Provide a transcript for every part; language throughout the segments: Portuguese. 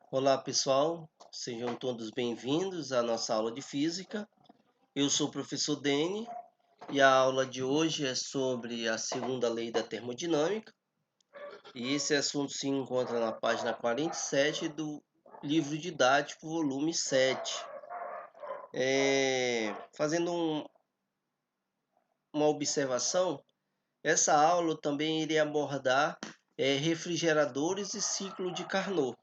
Olá pessoal, sejam todos bem-vindos à nossa aula de física. Eu sou o professor Dene e a aula de hoje é sobre a segunda lei da termodinâmica. E esse assunto se encontra na página 47 do livro didático, volume 7. Fazendo uma observação, essa aula eu também irei abordar refrigeradores e ciclo de Carnot.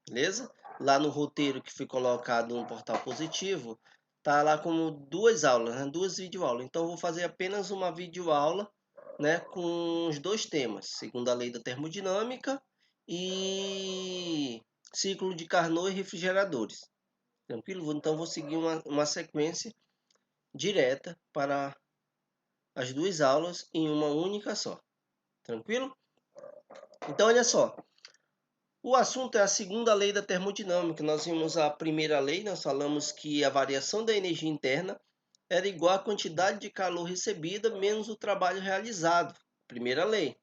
Beleza? Lá no roteiro que foi colocado no portal positivo, tá lá como duas aulas, né? Duas videoaulas. Então, eu vou fazer apenas uma videoaula, né? Com os dois temas: segunda lei da termodinâmica e ciclo de Carnot e refrigeradores. Tranquilo? Então, vou seguir uma sequência direta para as duas aulas em uma única só. Tranquilo? Então, olha só. O assunto é a segunda lei da termodinâmica. Nós vimos a primeira lei, nós falamos que a variação da energia interna era igual à quantidade de calor recebida menos o trabalho realizado. Primeira lei.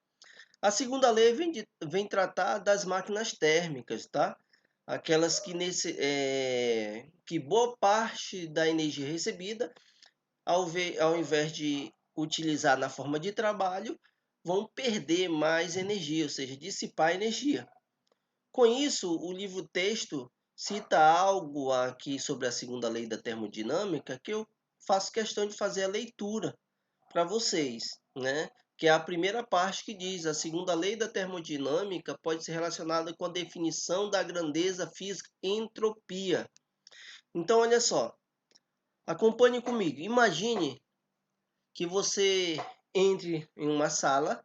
A segunda lei vem tratar das máquinas térmicas, tá? Aquelas que boa parte da energia recebida, ao invés de utilizar na forma de trabalho, vão perder mais energia, ou seja, dissipar energia. Com isso, o livro-texto cita algo aqui sobre a segunda lei da termodinâmica que eu faço questão de fazer a leitura para vocês, né? Que é a primeira parte que diz: a segunda lei da termodinâmica pode ser relacionada com a definição da grandeza física entropia. Então, olha só, acompanhe comigo. Imagine que você entre em uma sala,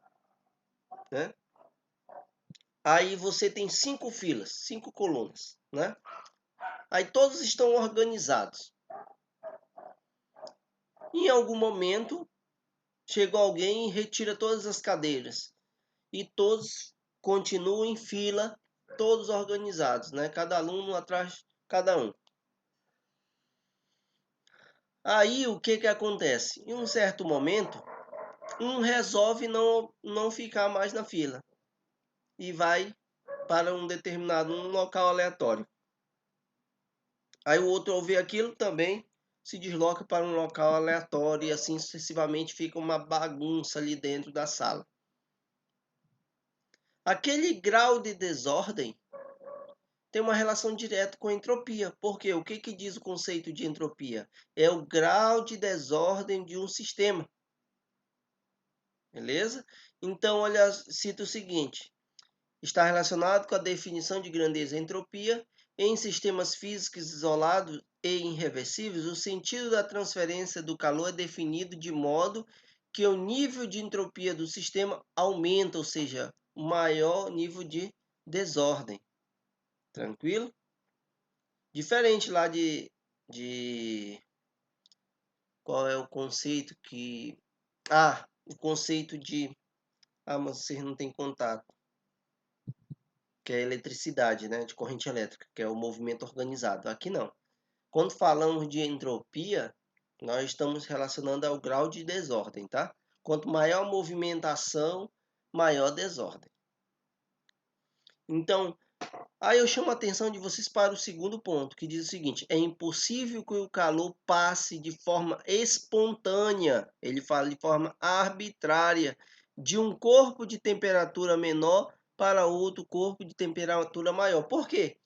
né? Aí você tem 5 filas, 5 colunas, né? Aí todos estão organizados. Em algum momento, chegou alguém e retira todas as cadeiras. E todos continuam em fila, todos organizados, né? Cada aluno atrás de cada um. Aí o que acontece? Em um certo momento, um resolve não ficar mais na fila e vai para um determinado local aleatório. Aí o outro, ao ver aquilo, também se desloca para um local aleatório e assim sucessivamente fica uma bagunça ali dentro da sala. Aquele grau de desordem tem uma relação direta com a entropia. Porque o que diz o conceito de entropia? É o grau de desordem de um sistema. Beleza? Então, olha, cita o seguinte: está relacionado com a definição de grandeza e entropia. Em sistemas físicos isolados e irreversíveis, o sentido da transferência do calor é definido de modo que o nível de entropia do sistema aumenta, ou seja, maior nível de desordem. Tranquilo? Diferente lá de qual é o conceito que... o conceito de... mas vocês não têm contato. Que é a eletricidade, né? De corrente elétrica, que é o movimento organizado. Aqui não. Quando falamos de entropia, nós estamos relacionando ao grau de desordem, tá? Quanto maior a movimentação, maior a desordem. Então, aí eu chamo a atenção de vocês para o segundo ponto, que diz o seguinte: é impossível que o calor passe de forma espontânea, ele fala de forma arbitrária, de um corpo de temperatura menor para outro corpo de temperatura maior. Por quê?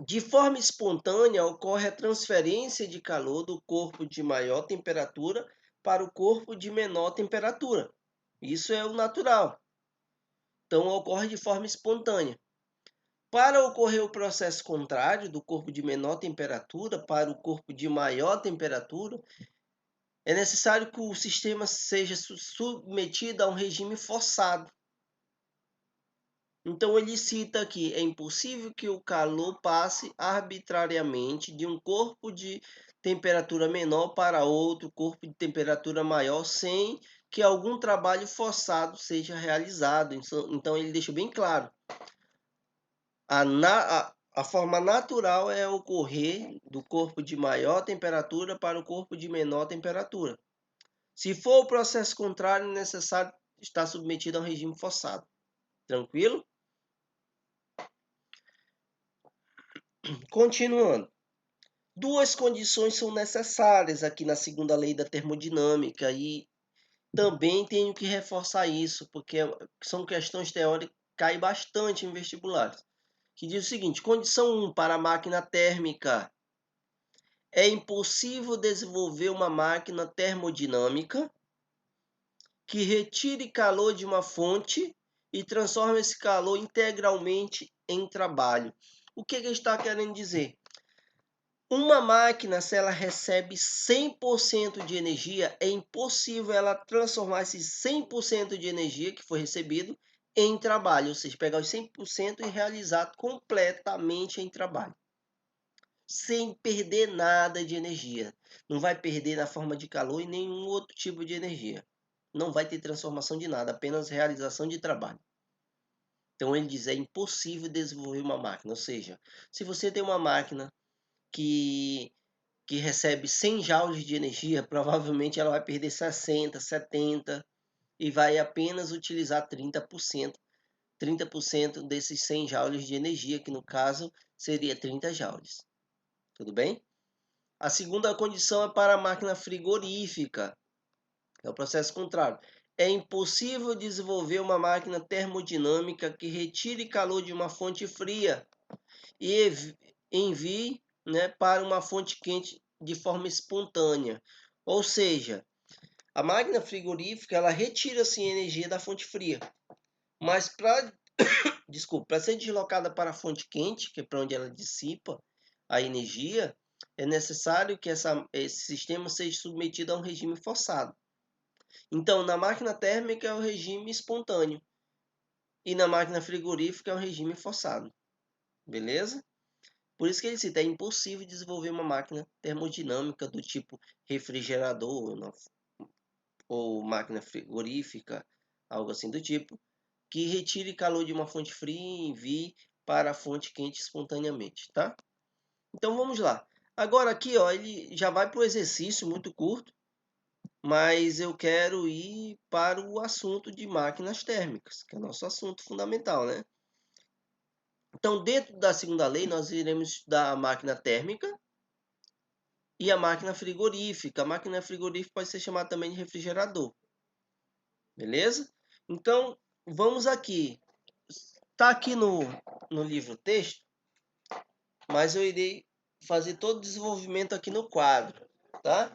De forma espontânea ocorre a transferência de calor do corpo de maior temperatura para o corpo de menor temperatura. Isso é o natural. Então, ocorre de forma espontânea. Para ocorrer o processo contrário, do corpo de menor temperatura para o corpo de maior temperatura, é necessário que o sistema seja submetido a um regime forçado. Então ele cita aqui: é impossível que o calor passe arbitrariamente de um corpo de temperatura menor para outro corpo de temperatura maior sem que algum trabalho forçado seja realizado. Então ele deixa bem claro: a forma natural é ocorrer do corpo de maior temperatura para o corpo de menor temperatura. Se for o processo contrário, é necessário estar submetido a um regime forçado. Tranquilo? Continuando. Duas condições são necessárias aqui na segunda lei da termodinâmica e também tenho que reforçar isso, porque são questões teóricas que caem bastante em vestibulares. Que diz o seguinte: condição 1 para a máquina térmica. É impossível desenvolver uma máquina termodinâmica que retire calor de uma fonte e transforme esse calor integralmente em trabalho. O que ele está querendo dizer? Uma máquina, se ela recebe 100% de energia, é impossível ela transformar esse 100% de energia que foi recebido em trabalho, ou seja, pegar os 100% e realizar completamente em trabalho, sem perder nada de energia. Não vai perder na forma de calor e nenhum outro tipo de energia. Não vai ter transformação de nada, apenas realização de trabalho. Então ele diz, é impossível desenvolver uma máquina, ou seja, se você tem uma máquina que recebe 100 joules de energia, provavelmente ela vai perder 60, 70 e vai apenas utilizar 30% desses 100 joules de energia, que no caso seria 30 joules. Tudo bem? A segunda condição é para a máquina frigorífica. É o processo contrário. É impossível desenvolver uma máquina termodinâmica que retire calor de uma fonte fria e envie, né, para uma fonte quente de forma espontânea. Ou seja, a máquina frigorífica ela retira sim energia da fonte fria, mas para ser deslocada para a fonte quente, que é para onde ela dissipa a energia, é necessário que esse sistema seja submetido a um regime forçado. Então, na máquina térmica é o regime espontâneo e na máquina frigorífica é o regime forçado. Beleza? Por isso que ele cita, é impossível desenvolver uma máquina termodinâmica do tipo refrigerador ou máquina frigorífica, algo assim do tipo, que retire calor de uma fonte fria e envie para a fonte quente espontaneamente, tá? Então vamos lá. Agora aqui, ó, ele já vai para o exercício muito curto, mas eu quero ir para o assunto de máquinas térmicas, que é o nosso assunto fundamental, né? Então, dentro da segunda lei, nós iremos estudar a máquina térmica e a máquina frigorífica. A máquina frigorífica pode ser chamada também de refrigerador. Beleza? Então, vamos aqui. Está aqui no livro texto, mas eu irei fazer todo o desenvolvimento aqui no quadro, tá?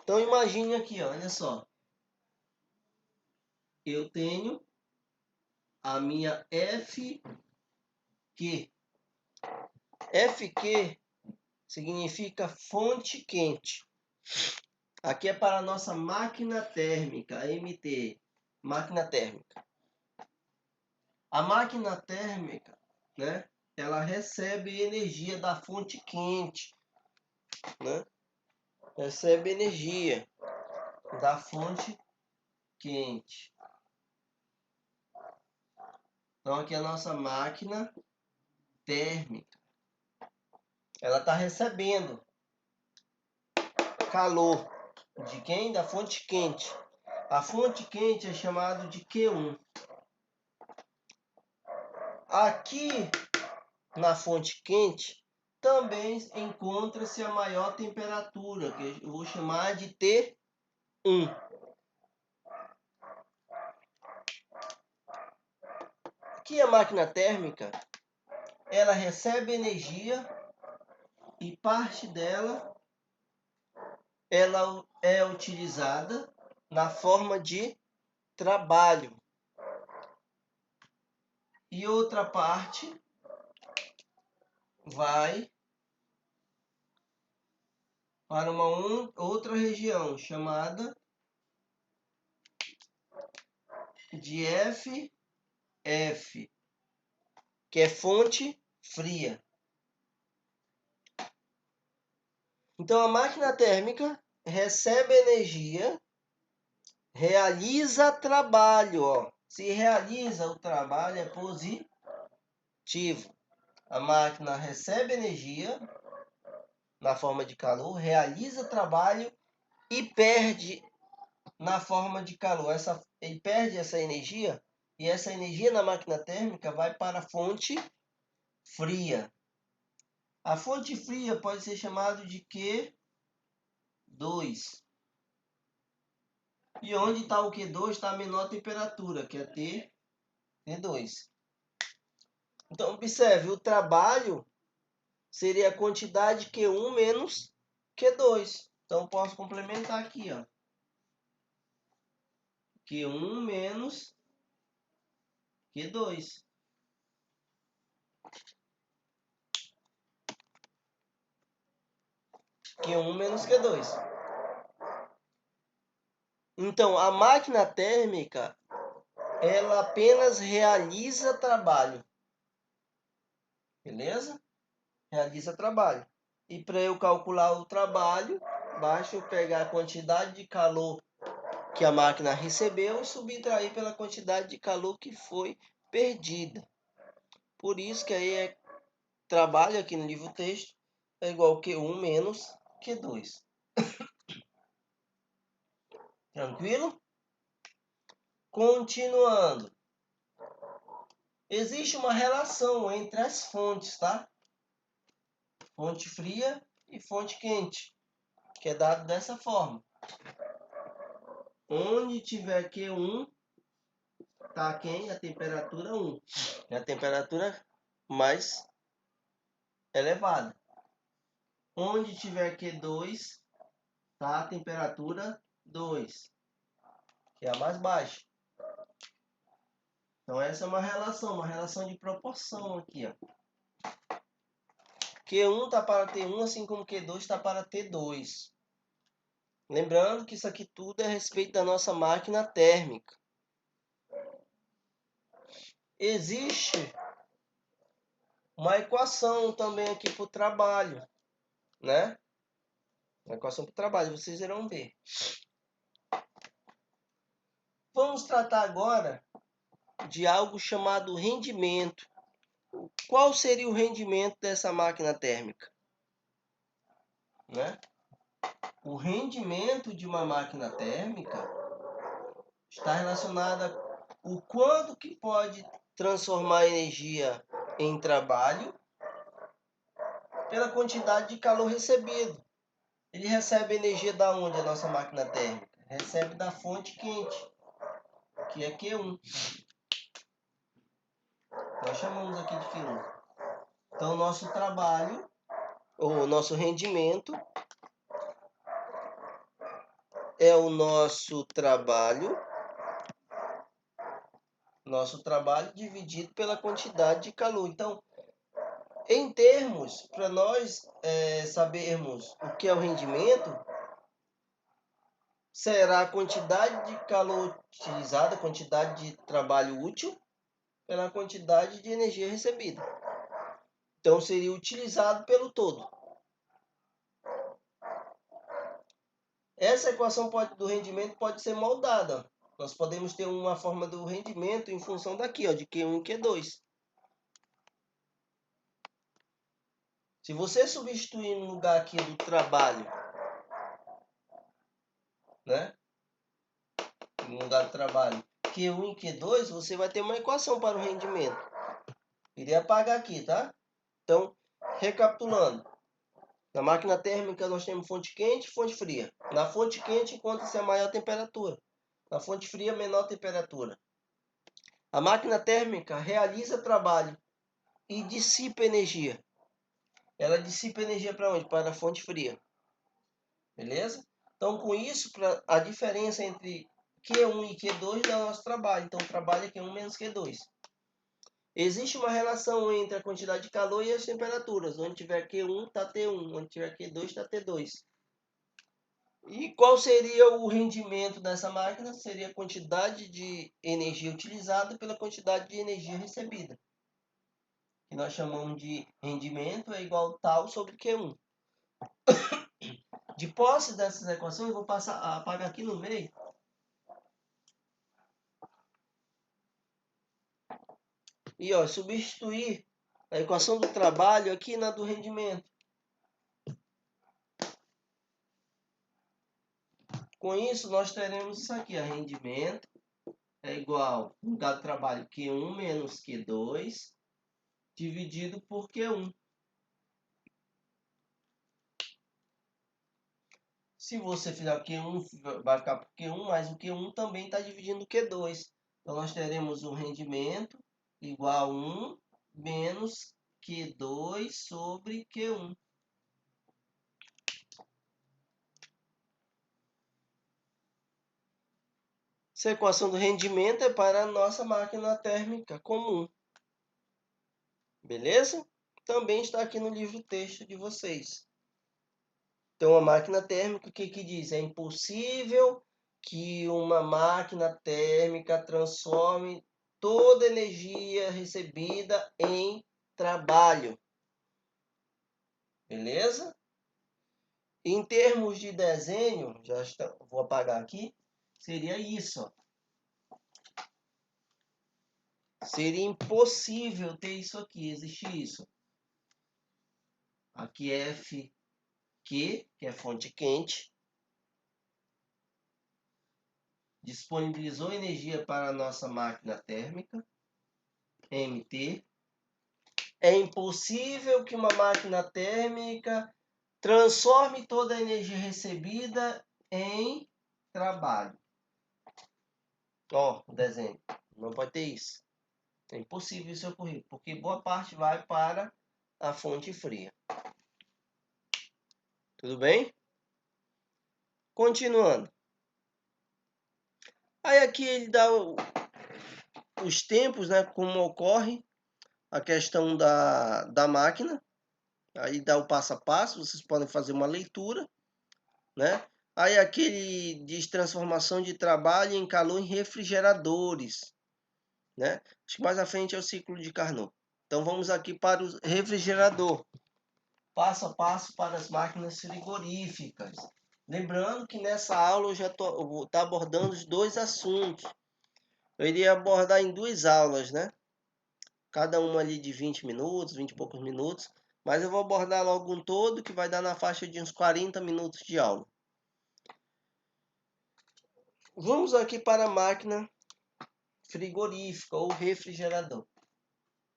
Então, imagine aqui, ó, olha só. Eu tenho a minha FQ. FQ significa fonte quente. Aqui é para a nossa máquina térmica, MT, máquina térmica. A máquina térmica, né, ela recebe energia da fonte quente, né? Recebe energia da fonte quente. Então aqui é a nossa máquina térmica. Ela está recebendo calor de quem? Da fonte quente. A fonte quente é chamada de Q1. Aqui na fonte quente também encontra-se a maior temperatura, que eu vou chamar de T1. Aqui a máquina térmica, ela recebe energia e parte dela ela é utilizada na forma de trabalho. E outra parte vai para uma outra região chamada de FF, que é fonte fria. Então a máquina térmica recebe energia, realiza trabalho, ó. Se realiza o trabalho é positivo. A máquina recebe energia na forma de calor, realiza trabalho e perde na forma de calor. Ele perde essa energia e essa energia na máquina térmica vai para a fonte fria. A fonte fria pode ser chamada de Q2. E onde está o Q2 está a menor temperatura, que é T2. Então, observe, o trabalho seria a quantidade Q1 menos Q2. Então, posso complementar aqui, ó. Q1 menos Q2. Q1 menos Q2. Então, a máquina térmica, ela apenas realiza trabalho. Beleza? Realiza trabalho. E para eu calcular o trabalho, basta eu pegar a quantidade de calor que a máquina recebeu e subtrair pela quantidade de calor que foi perdida. Por isso que aí é trabalho aqui no livro texto é igual a Q1 menos Q2. Tranquilo? Continuando. Existe uma relação entre as fontes, tá? Fonte fria e fonte quente, que é dado dessa forma. Onde tiver Q1, tá quente, a temperatura 1. É a temperatura mais elevada. Onde tiver Q2, tá a temperatura 2, que é a mais baixa. Então essa é uma relação de proporção aqui, ó. Q1 está para T1, assim como Q2 está para T2. Lembrando que isso aqui tudo é a respeito da nossa máquina térmica. Existe uma equação também aqui para o trabalho, né? Uma equação para o trabalho, vocês irão ver. Vamos tratar agora de algo chamado rendimento. Qual seria o rendimento dessa máquina térmica? Né? O rendimento de uma máquina térmica está relacionado o quanto que pode transformar energia em trabalho pela quantidade de calor recebido. Ele recebe energia da onde a nossa máquina térmica? Recebe da fonte quente, que é Q1. Nós chamamos aqui de Q1. Então, nosso trabalho, ou nosso rendimento, é o nosso trabalho dividido pela quantidade de calor. Então, em termos, para nós sabermos o que é o rendimento, será a quantidade de calor utilizada, a quantidade de trabalho útil, pela quantidade de energia recebida. Então, seria utilizado pelo todo. Essa equação do rendimento pode ser moldada. Nós podemos ter uma forma do rendimento em função daqui, ó, de Q1 e Q2. Se você substituir no lugar aqui do trabalho, né? No lugar do trabalho, Q1 e Q2, você vai ter uma equação para o rendimento. Irei apagar aqui, tá? Então, recapitulando. Na máquina térmica nós temos fonte quente e fonte fria. Na fonte quente encontra-se a maior temperatura. Na fonte fria, menor temperatura. A máquina térmica realiza trabalho e dissipa energia. Ela dissipa energia para onde? Para a fonte fria. Beleza? Então, com isso, a diferença entre Q1 e Q2 é o nosso trabalho. Então, o trabalho é Q1 menos Q2. Existe uma relação entre a quantidade de calor e as temperaturas. Onde tiver Q1, está T1. Onde tiver Q2, está T2. E qual seria o rendimento dessa máquina? Seria a quantidade de energia utilizada pela quantidade de energia recebida. Que nós chamamos de rendimento é igual a tal sobre Q1. De posse dessas equações, eu vou apagar aqui no meio. E ó, substituir a equação do trabalho aqui na do rendimento. Com isso, nós teremos isso aqui. Rendimento é igual ao lugar do trabalho Q1 menos Q2 dividido por Q1. Se você fizer o Q1, vai ficar por Q1, mas o Q1 também está dividindo o Q2. Então, nós teremos um rendimento igual a 1 menos Q2 sobre Q1. Essa equação do rendimento é para a nossa máquina térmica comum. Beleza? Também está aqui no livro texto de vocês. Então, a máquina térmica, o que diz? É impossível que uma máquina térmica transforme toda a energia recebida em trabalho. Beleza? Em termos de desenho, vou apagar aqui, seria isso. Ó. Seria impossível ter isso aqui, existir isso. Aqui é F Q, que é fonte quente, disponibilizou energia para a nossa máquina térmica, MT. É impossível que uma máquina térmica transforme toda a energia recebida em trabalho. Ó, o desenho. Não pode ter isso. É impossível isso ocorrer, porque boa parte vai para a fonte fria. Tudo bem? Continuando. Aí aqui ele dá os tempos, né, como ocorre a questão da máquina. Aí dá o passo a passo, vocês podem fazer uma leitura, né? Aí aqui ele diz transformação de trabalho em calor em refrigeradores, né? Acho que mais à frente é o ciclo de Carnot. Então vamos aqui para o refrigerador. Passo a passo para as máquinas frigoríficas. Lembrando que nessa aula eu já vou estar abordando os dois assuntos. Eu iria abordar em duas aulas, né? Cada uma ali de 20 minutos, 20 e poucos minutos. Mas eu vou abordar logo um todo, que vai dar na faixa de uns 40 minutos de aula. Vamos aqui para a máquina frigorífica ou refrigerador.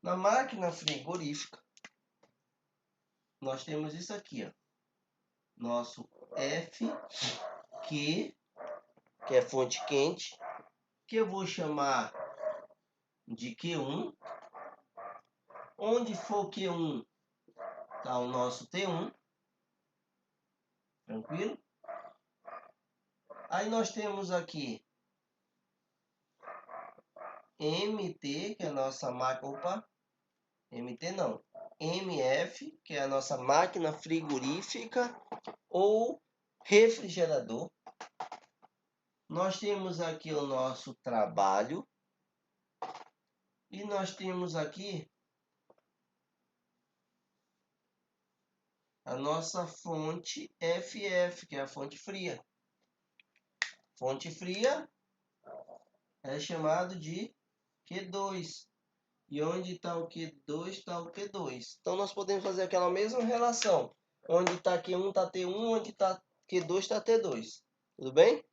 Na máquina frigorífica, nós temos isso aqui, ó. Nosso FQ, que é fonte quente, que eu vou chamar de Q1. Onde for Q1, está o nosso T1. Tranquilo? Aí nós temos aqui MT, que é a nossa máquina... Opa! MT não. MF, que é a nossa máquina frigorífica ou refrigerador. Nós temos aqui o nosso trabalho. E nós temos aqui a nossa fonte FF, que é a fonte fria. Fonte fria é chamado de Q2. E onde está o Q2, está o Q2. Então, nós podemos fazer aquela mesma relação. Onde está Q1, está T1. Onde está Q2, está T2. Tudo bem?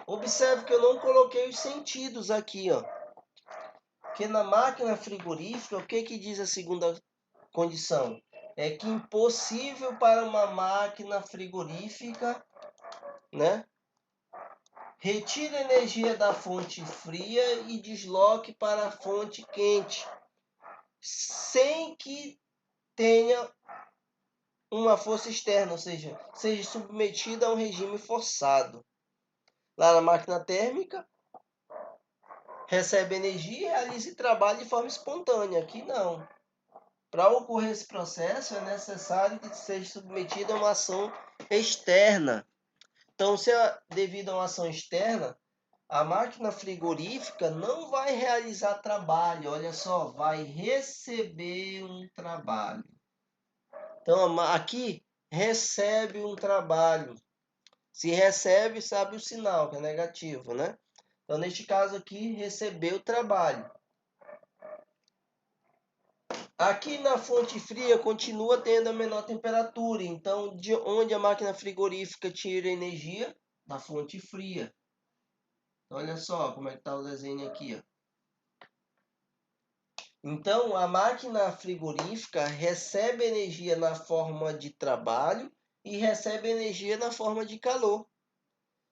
Observe que eu não coloquei os sentidos aqui, ó. Porque na máquina frigorífica, o que diz a segunda condição? É que impossível para uma máquina frigorífica, né? Retire energia da fonte fria e desloque para a fonte quente, sem que tenha uma força externa, ou seja submetida a um regime forçado. Lá na máquina térmica, recebe energia e realiza trabalho de forma espontânea. Aqui não. Para ocorrer esse processo, é necessário que seja submetido a uma ação externa. Então, se é devido a uma ação externa, a máquina frigorífica não vai realizar trabalho, olha só, vai receber um trabalho. Então, aqui, recebe um trabalho. Se recebe, sabe o sinal, que é negativo, né? Então, neste caso aqui, recebeu trabalho. Aqui na fonte fria, continua tendo a menor temperatura. Então, de onde a máquina frigorífica tira energia? Da fonte fria. Olha só como é que está o desenho aqui, ó. Então, a máquina frigorífica recebe energia na forma de trabalho e recebe energia na forma de calor.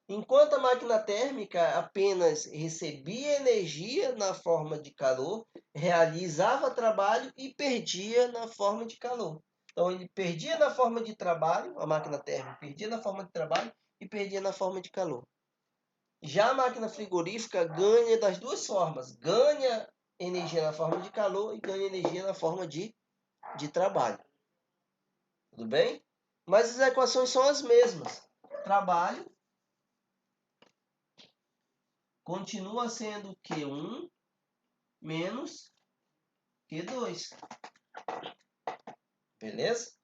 Enquanto a máquina térmica apenas recebia energia na forma de calor, realizava trabalho e perdia na forma de calor. Então ele perdia na forma de trabalho, a máquina térmica perdia na forma de trabalho e perdia na forma de calor. Já a máquina frigorífica ganha das duas formas, ganha energia na forma de calor e ganha energia na forma de trabalho. Tudo bem? Mas as equações são as mesmas. Trabalho continua sendo Q1 menos Q2. Beleza?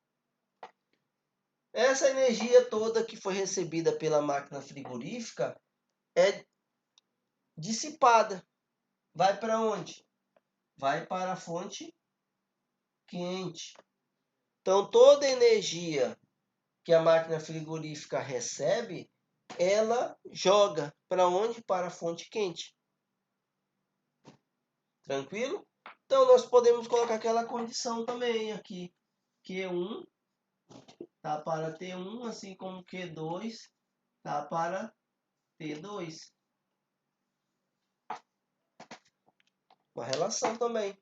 Essa energia toda que foi recebida pela máquina frigorífica é dissipada. Vai para onde? Vai para a fonte quente. Então, toda a energia que a máquina frigorífica recebe, ela joga para onde? Para a fonte quente. Tranquilo? Então, nós podemos colocar aquela condição também aqui. Q1 tá para T1, assim como Q2 tá para T2. Uma relação também.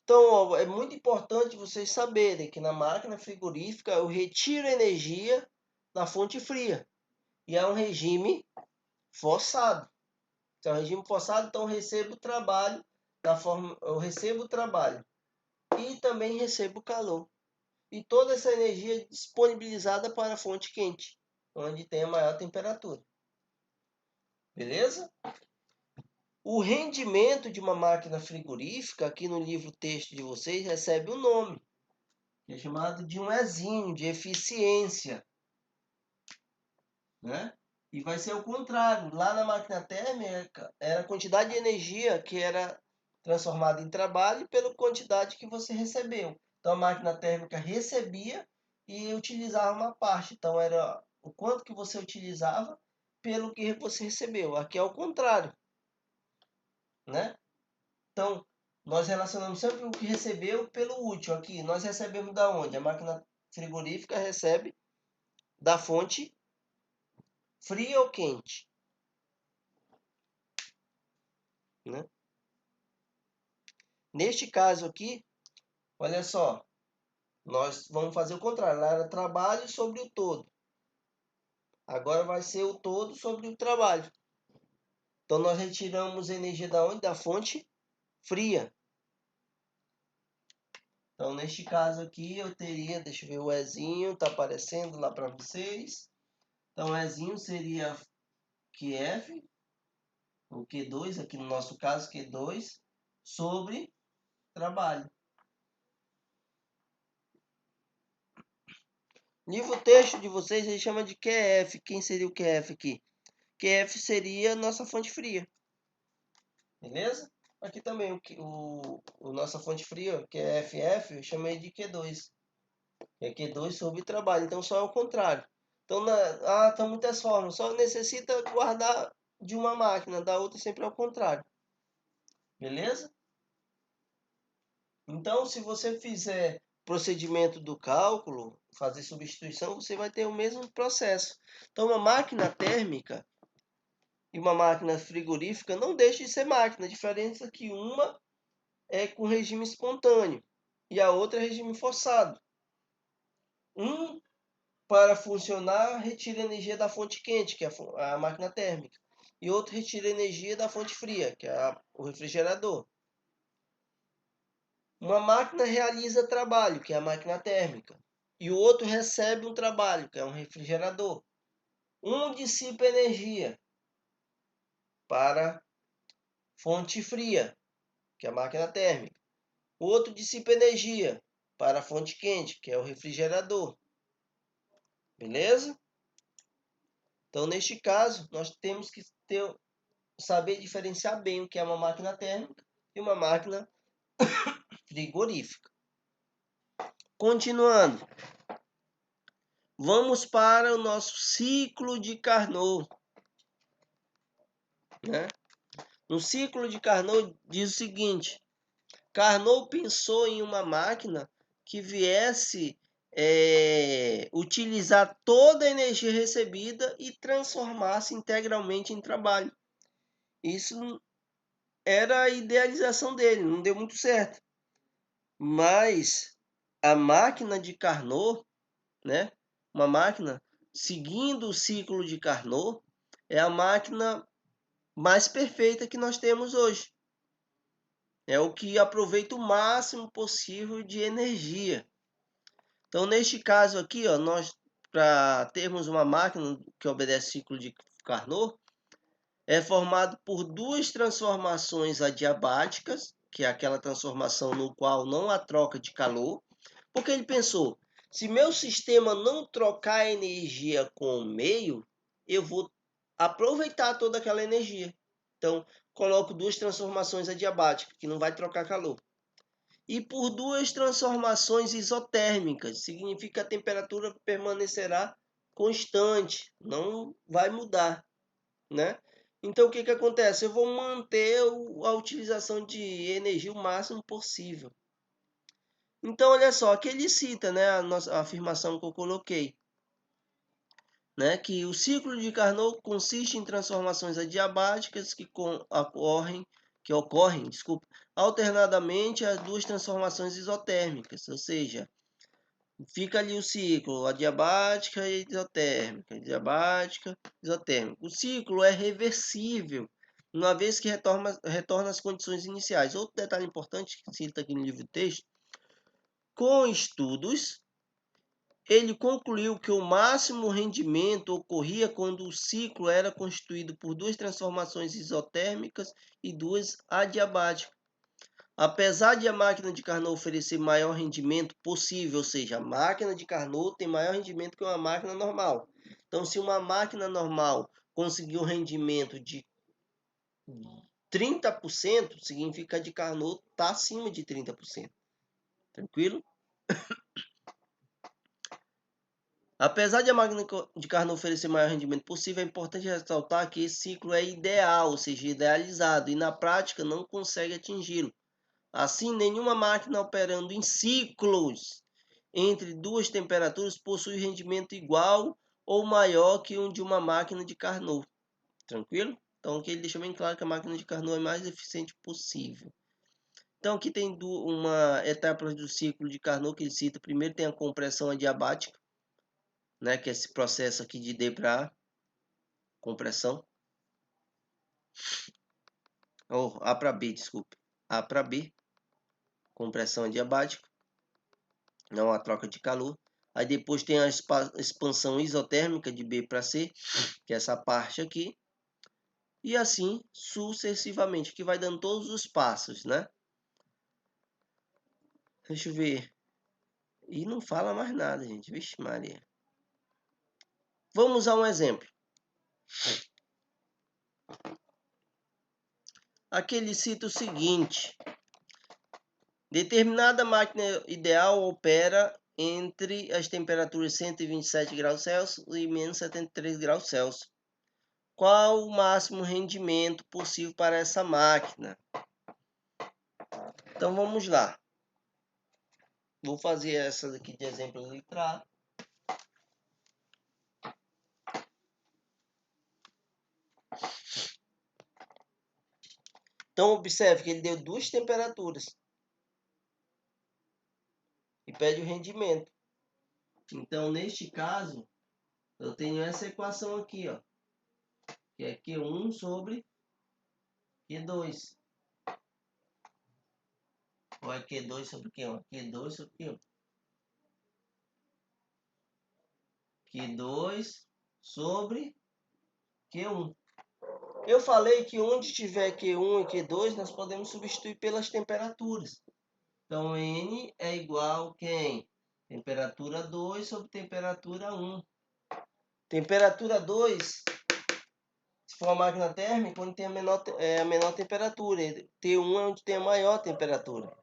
Então, ó, é muito importante vocês saberem que na máquina frigorífica eu retiro energia da fonte fria. E é um regime forçado. Então, regime forçado, então eu recebo trabalho da forma, eu recebo trabalho e também recebo calor. E toda essa energia é disponibilizada para a fonte quente, onde tem a maior temperatura. Beleza? O rendimento de uma máquina frigorífica, aqui no livro texto de vocês, recebe um nome, que é chamado de um Ezinho, de eficiência. Né? E vai ser o contrário. Lá na máquina térmica, era a quantidade de energia que era transformada em trabalho pela quantidade que você recebeu. Então, a máquina térmica recebia e utilizava uma parte. Então, era o quanto que você utilizava pelo que você recebeu. Aqui é o contrário. Né? Então, nós relacionamos sempre o que recebeu pelo útil. Aqui, nós recebemos da onde? A máquina frigorífica recebe da fonte fria ou quente. Né? Neste caso aqui, olha só, nós vamos fazer o contrário. Lá era trabalho sobre o todo. Agora vai ser o todo sobre o trabalho. Então, nós retiramos energia da onde? Da fonte fria. Então, neste caso aqui, eu teria, deixa eu ver, o Ezinho está aparecendo lá para vocês. Então, o Ezinho seria QF, o Q2, aqui no nosso caso, Q2, sobre trabalho. Livro texto de vocês, ele chama de QF. Quem seria o QF aqui? QF seria nossa fonte fria. Beleza? Aqui também o nossa fonte fria, que é FF, eu chamei de Q2. É Q2 sobre trabalho, então só é o contrário. Então, tem muitas formas, só necessita guardar de uma máquina, da outra sempre é o contrário. Beleza? Então, se você fizer procedimento do cálculo, fazer substituição, você vai ter o mesmo processo. Então, uma máquina térmica e uma máquina frigorífica não deixa de ser máquina. A diferença é que uma é com regime espontâneo e a outra é regime forçado. Um, para funcionar, retira energia da fonte quente, que é a máquina térmica, e outro retira energia da fonte fria, que é o refrigerador. Uma máquina realiza trabalho, que é a máquina térmica, e o outro recebe um trabalho, que é um refrigerador. Um dissipa energia para fonte fria, que é a máquina térmica. O outro dissipa energia para a fonte quente, que é o refrigerador. Beleza? Então, neste caso, nós temos que saber diferenciar bem o que é uma máquina térmica e uma máquina frigorífica. Continuando. Vamos para o nosso ciclo de Carnot. Né? No ciclo de Carnot diz o seguinte: Carnot pensou em uma máquina que viesse utilizar toda a energia recebida e transformar-se integralmente em trabalho. Isso era a idealização dele, não deu muito certo. Mas a máquina de Carnot, né? Uma máquina seguindo o ciclo de Carnot, é a máquina mais perfeita que nós temos hoje. É o que aproveita o máximo possível de energia. Então, neste caso aqui, ó, nós, para termos uma máquina que obedece ciclo de Carnot, é formado por duas transformações adiabáticas, que é aquela transformação no qual não há troca de calor, porque ele pensou, se meu sistema não trocar energia com o meio, eu vou aproveitar toda aquela energia. Então, coloco duas transformações adiabáticas, que não vai trocar calor. E por duas transformações isotérmicas, significa que a temperatura permanecerá constante, não vai mudar, né? Então, o que acontece? Eu vou manter a utilização de energia o máximo possível. Então, olha só, aqui ele cita, né, a afirmação que eu coloquei, né, que o ciclo de Carnot consiste em transformações adiabáticas que ocorrem, alternadamente às duas transformações isotérmicas, ou seja, fica ali o ciclo adiabática e isotérmica, adiabática, isotérmica. O ciclo é reversível, uma vez que retorna às condições iniciais. Outro detalhe importante que cita aqui no livro de texto, com estudos, ele concluiu que o máximo rendimento ocorria quando o ciclo era constituído por duas transformações isotérmicas e duas adiabáticas. Apesar de a máquina de Carnot oferecer maior rendimento possível, ou seja, a máquina de Carnot tem maior rendimento que uma máquina normal. Então, se uma máquina normal conseguiu um rendimento de 30%, significa que a de Carnot está acima de 30%. Tranquilo? Apesar de a máquina de Carnot oferecer maior rendimento possível, é importante ressaltar que esse ciclo é ideal, ou seja, idealizado, e na prática não consegue atingi-lo. Assim, nenhuma máquina operando em ciclos entre duas temperaturas possui rendimento igual ou maior que o de uma máquina de Carnot. Tranquilo? Então, aqui ele deixa bem claro que a máquina de Carnot é mais eficiente possível. Então, aqui tem uma etapa do ciclo de Carnot que ele cita. Primeiro tem a compressão adiabática, né, que é esse processo aqui de Debra, compressão. Ou A para B, desculpe. A para B, compressão adiabática, não a troca de calor. Aí depois tem a expansão isotérmica de B para C, que é essa parte aqui. E assim sucessivamente, que vai dando todos os passos, né? Deixa eu ver. E não fala mais nada, gente. Vixe Maria. Vamos a um exemplo. Aqui ele cita o seguinte. Determinada máquina ideal opera entre as temperaturas 127 graus Celsius e menos 73 graus Celsius. Qual o máximo rendimento possível para essa máquina? Então vamos lá. Vou fazer essa daqui de exemplo literal. Então observe que ele deu duas temperaturas e pede o rendimento. Então neste caso eu tenho essa equação aqui, ó, que é Q1 sobre Q2. Ou é Q2 sobre Q1? Q2 sobre Q1. Q2 sobre Q1. Eu falei que onde tiver Q1 e Q2, nós podemos substituir pelas temperaturas. Então, N é igual a quem? Temperatura 2 sobre temperatura 1. Temperatura 2, se for uma máquina térmica, onde tem a menor temperatura. T1 é onde tem a maior temperatura.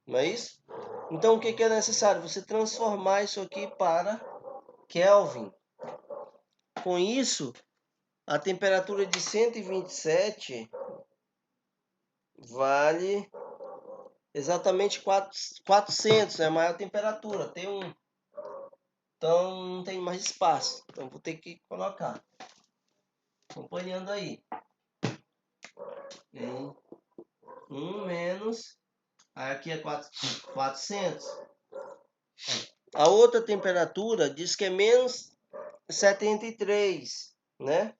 Não é isso? Então, o que é necessário? Você transformar isso aqui para Kelvin. Com isso, a temperatura de 127 vale exatamente 400, é a maior temperatura, tem um. Então não tem mais espaço, então vou ter que colocar. Acompanhando aí. Em 1 menos, aí aqui é 400. A outra temperatura diz que é menos 73, né?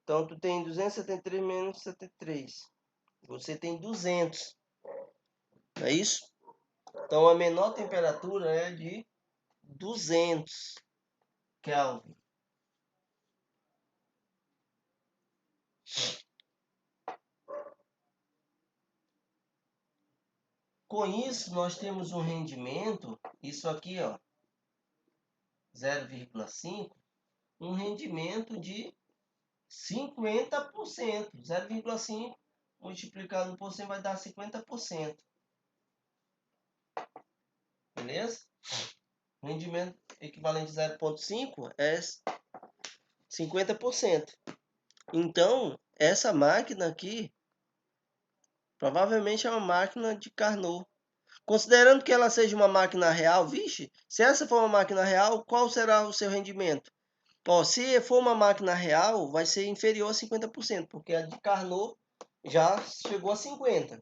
Então tu tem 273 menos 73. Você tem 200. Não é isso? Então a menor temperatura é de 200 Kelvin. Com isso, nós temos um rendimento, isso aqui, ó, 0,5, um rendimento de 50%. 0,5 multiplicado por 100 vai dar 50%. Beleza? Rendimento equivalente a 0,5 é 50%. Então, essa máquina aqui provavelmente é uma máquina de Carnot. Considerando que ela seja uma máquina real, vixe, se essa for uma máquina real, qual será o seu rendimento? Ó, se for uma máquina real, vai ser inferior a 50%, porque a de Carnot já chegou a 50%.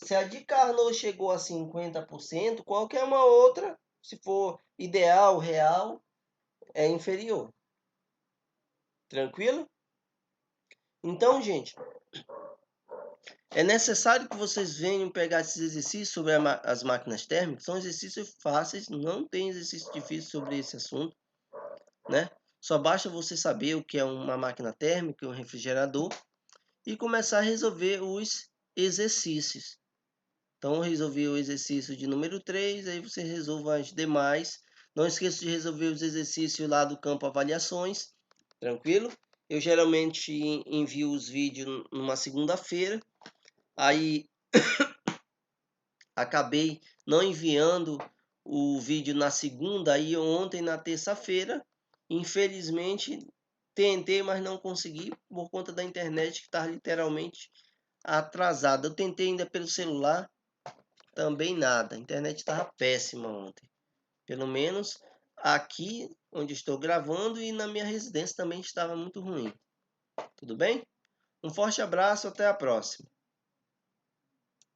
Se a de Carnot chegou a 50%, qualquer uma outra, se for ideal, real, é inferior. Tranquilo? Então, gente, é necessário que vocês venham pegar esses exercícios sobre as máquinas térmicas. São exercícios fáceis, não tem exercício difícil sobre esse assunto, né? Só basta você saber o que é uma máquina térmica, um refrigerador, e começar a resolver os exercícios. Então, resolvi o exercício de número 3, aí você resolva as demais. Não esqueça de resolver os exercícios lá do campo avaliações, tranquilo? Eu geralmente envio os vídeos numa segunda-feira, aí acabei não enviando o vídeo na segunda, aí ontem na terça-feira, infelizmente tentei, mas não consegui por conta da internet que estava literalmente atrasada. Eu tentei ainda pelo celular, também nada. A internet estava péssima ontem. Pelo menos aqui onde estou gravando e na minha residência também estava muito ruim. Tudo bem? Um forte abraço, até a próxima.